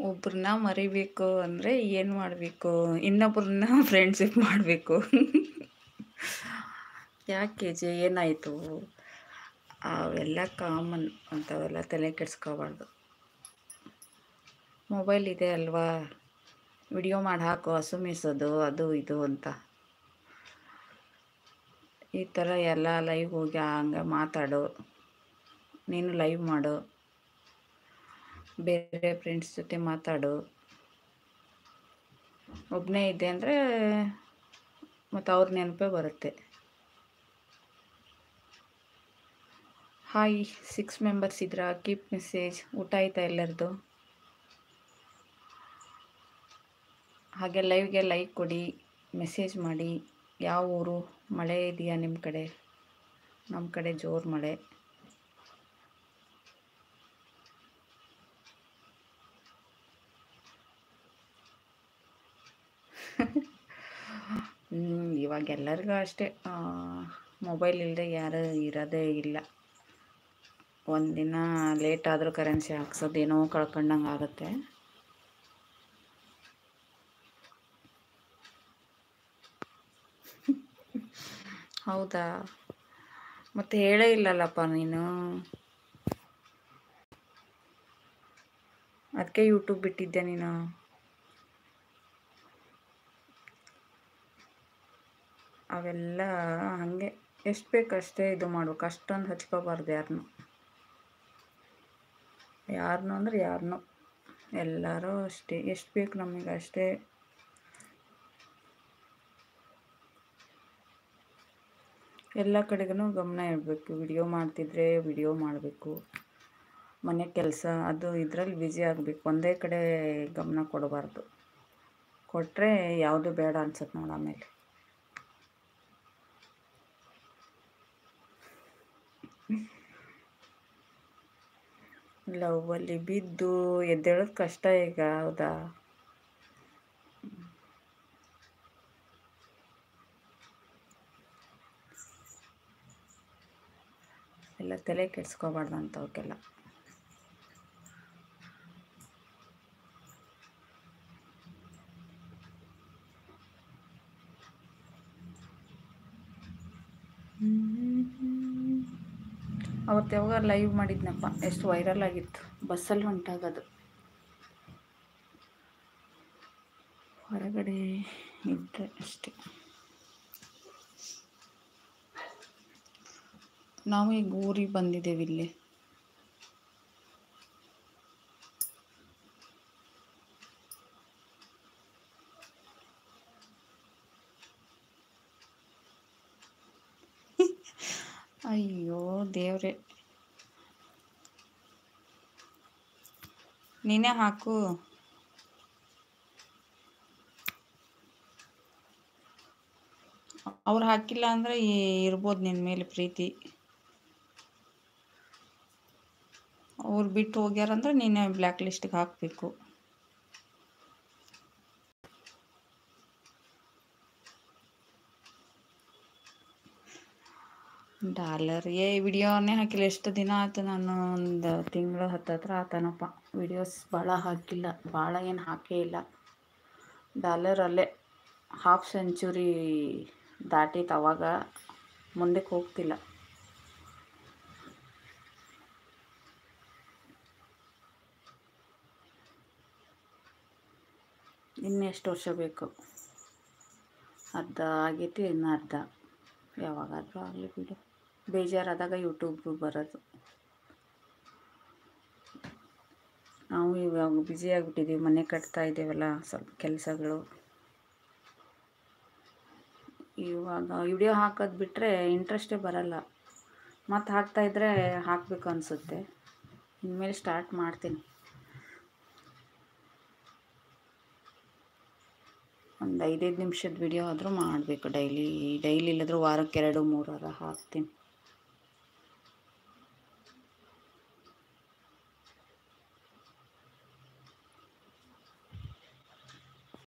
ಒಬ್ರನ್ನ ಮರಿಬೇಕು ಅಂದರೆ ಏನು ಮಾಡಬೇಕು? ಇನ್ನೊಬ್ರನ್ನ ಫ್ರೆಂಡ್ಶಿಪ್ ಮಾಡಬೇಕು. ಯಾಕೆ ಏನಾಯಿತು? ಅವೆಲ್ಲ ಕಾಮನ್, ಅಂಥವೆಲ್ಲ ತಲೆ ಕೆಡಿಸ್ಕೋಬಾರ್ದು. ಮೊಬೈಲ್ ಇದೆ ಅಲ್ವಾ, ವಿಡಿಯೋ ಮಾಡಿ ಹಾಕು, ಹಸು ಮೇಯಿಸೋದು ಅದು ಇದು ಅಂತ. ಈ ಥರ ಎಲ್ಲ ಲೈವ್ ಹೋಗಿ ಹಂಗೆ ಮಾತಾಡು, ನೀನು ಲೈವ್ ಮಾಡು, ಬೇರೆ ಫ್ರೆಂಡ್ಸ್ ಜೊತೆ ಮಾತಾಡು. ಒಬ್ಬನೇ ಇದ್ದೆ ಅಂದರೆ ಮತ್ತು ಅವ್ರ ನೆನಪೇ ಬರುತ್ತೆ. ಹಾಯ್, 6 ಮೆಂಬರ್ಸ್ ಇದ್ರಾ? Keep message. ಊಟ ಆಯ್ತಾ ಎಲ್ಲರದು? ಹಾಗೆ ಲೈವ್ಗೆ ಲೈಕ್ ಕೊಡಿ, ಮೆಸೇಜ್ ಮಾಡಿ. ಯಾವ ಊರು? ಮಳೆ ಇದೆಯಾ ನಿಮ್ಮ ಕಡೆ? ನಮ್ಮ ಕಡೆ ಜೋರು ಮಳೆ. ಇವಾಗ ಎಲ್ಲರಿಗೂ ಅಷ್ಟೇ, ಮೊಬೈಲ್ ಇಲ್ಲದೆ ಯಾರು ಇರೋದೇ ಇಲ್ಲ. ಒಂದಿನ ಲೇಟ್ ಆದರೂ ಕರೆನ್ಸಿ ಹಾಕ್ಸೋದೇನೋ ಕಳ್ಕೊಂಡಂಗೆ ಆಗುತ್ತೆ. ಹೌದಾ? ಮತ್ತೆ ಹೇಳೇ ಇಲ್ಲಲ್ಲಪ್ಪ ನೀನು. ಅದಕ್ಕೆ ಯೂಟ್ಯೂಬ್ ಬಿಟ್ಟಿದ್ದೆ ನೀನು. ಅವೆಲ್ಲ ಹಾಗೆ ಎಷ್ಟು ಬೇಕಷ್ಟೇ ಇದು ಮಾಡ್ಬೇಕು, ಅಷ್ಟೊಂದು ಹಚ್ಕೋಬಾರ್ದು ಯಾರನ್ನೂ ಅಂದರೆ ಯಾರನ್ನೂ. ಎಲ್ಲರೂ ಅಷ್ಟೇ, ಎಷ್ಟು ಬೇಕು ನಮಗೆ ಅಷ್ಟೇ. ಎಲ್ಲ ಕಡೆಗೂ ಗಮನ ಇರಬೇಕು. ವಿಡಿಯೋ ಮಾಡ್ತಿದ್ರೆ ವಿಡಿಯೋ ಮಾಡಬೇಕು, ಮನೆ ಕೆಲಸ ಅದು ಇದರಲ್ಲಿ ಬ್ಯುಸಿ ಆಗಬೇಕು. ಒಂದೇ ಕಡೆ ಗಮನ ಕೊಡಬಾರ್ದು. ಕೊಟ್ಟರೆ ಯಾವುದು ಬೇಡ ಅನ್ಸುತ್ತೆ ನೋಡಿ ಆಮೇಲೆ. ಲವ್ವಲ್ಲಿ ಬಿದ್ದು ಎದ್ದೇಳೋದು ಕಷ್ಟ ಈಗ, ಹೌದಾ? ಎಲ್ಲ ತಲೆ ಕೆಡಿಸ್ಕೋಬಾರ್ದು ಅಂಥವಕ್ಕೆಲ್ಲ. ಅವತ್ತು ಯಾವಾಗ ಲೈವ್ ಮಾಡಿದ್ನಪ್ಪ, ಎಷ್ಟು ವೈರಲ್ ಆಗಿತ್ತು. ಬಸ್ಸಲ್ಲಿ ಹೊಂಟಾಗದು, ಹೊರಗಡೆ ಇದ್ದರೆ ಅಷ್ಟೇ. ನಾವು ಈಗ ಊರಿಗೆ ಬಂದಿದ್ದೇವೆ ಇಲ್ಲಿ. ಅಯ್ಯೋ ದೇವ್ರೆ, ನೀನೇ ಹಾಕು. ಅವ್ರು ಹಾಕಿಲ್ಲ ಅಂದರೆ ಇರ್ಬೋದು ನಿನ್ನ ಮೇಲೆ ಪ್ರೀತಿ. ಅವ್ರು ಬಿಟ್ಟು ಹೋಗ್ಯಾರಂದ್ರೆ ನೀನೇ ಬ್ಲ್ಯಾಕ್ ಲಿಸ್ಟಿಗೆ ಹಾಕಬೇಕು. ಡಾಲರ್ಗೆ ವಿಡಿಯೋನೇ ಹಾಕಿಲ್ಲ. ಎಷ್ಟು ದಿನ ಆಯ್ತು, ನಾನು ಒಂದು ತಿಂಗಳು ಹತ್ತತ್ರ ಆತನಪ್ಪ. ವಿಡಿಯೋಸ್ ಭಾಳ ಹಾಕಿಲ್ಲ, ಭಾಳ ಏನು ಹಾಕೇ ಇಲ್ಲ. ಡಾಲರಲ್ಲೇ ಹಾಫ್ ಸೆಂಚುರಿ ದಾಟಿತ್ತು, ಅವಾಗ ಮುಂದಕ್ಕೆ ಹೋಗ್ತಿಲ್ಲ. ಇನ್ನೆಷ್ಟು ವರ್ಷ ಬೇಕು? ಅರ್ಧ ಆಗೈತಿ, ಇನ್ನು ಅರ್ಧ. ಯಾವಾಗಾದರೂ ಆಗಲಿ ಬಿಡು, ಬೇಜಾರಾದಾಗ ಯೂಟ್ಯೂಬ್ ಬರೋದು. ನಾವು ಇವಾಗ ಬ್ಯುಸಿ ಆಗಿಬಿಟ್ಟಿದ್ದೀವಿ, ಮನೆ ಕಟ್ತಾ ಇದ್ದೇವಲ್ಲ, ಸ್ವಲ್ಪ ಕೆಲಸಗಳು. ಇವಾಗ ವಿಡಿಯೋ ಹಾಕೋದು ಬಿಟ್ಟರೆ ಇಂಟ್ರೆಸ್ಟೇ ಬರಲ್ಲ. ಮತ್ತು ಹಾಕ್ತಾಯಿದ್ರೆ ಹಾಕಬೇಕು ಅನಿಸುತ್ತೆ. ಇನ್ಮೇಲೆ ಸ್ಟಾರ್ಟ್ ಮಾಡ್ತೀನಿ. ಒಂದು 5 ನಿಮಿಷದ ವಿಡಿಯೋ ಆದರೂ ಮಾಡಬೇಕು ಡೈಲಿ ಇಲ್ಲದ್ರೆ ವಾರಕ್ಕೆ 2-3 ಹಾಕ್ತೀನಿ.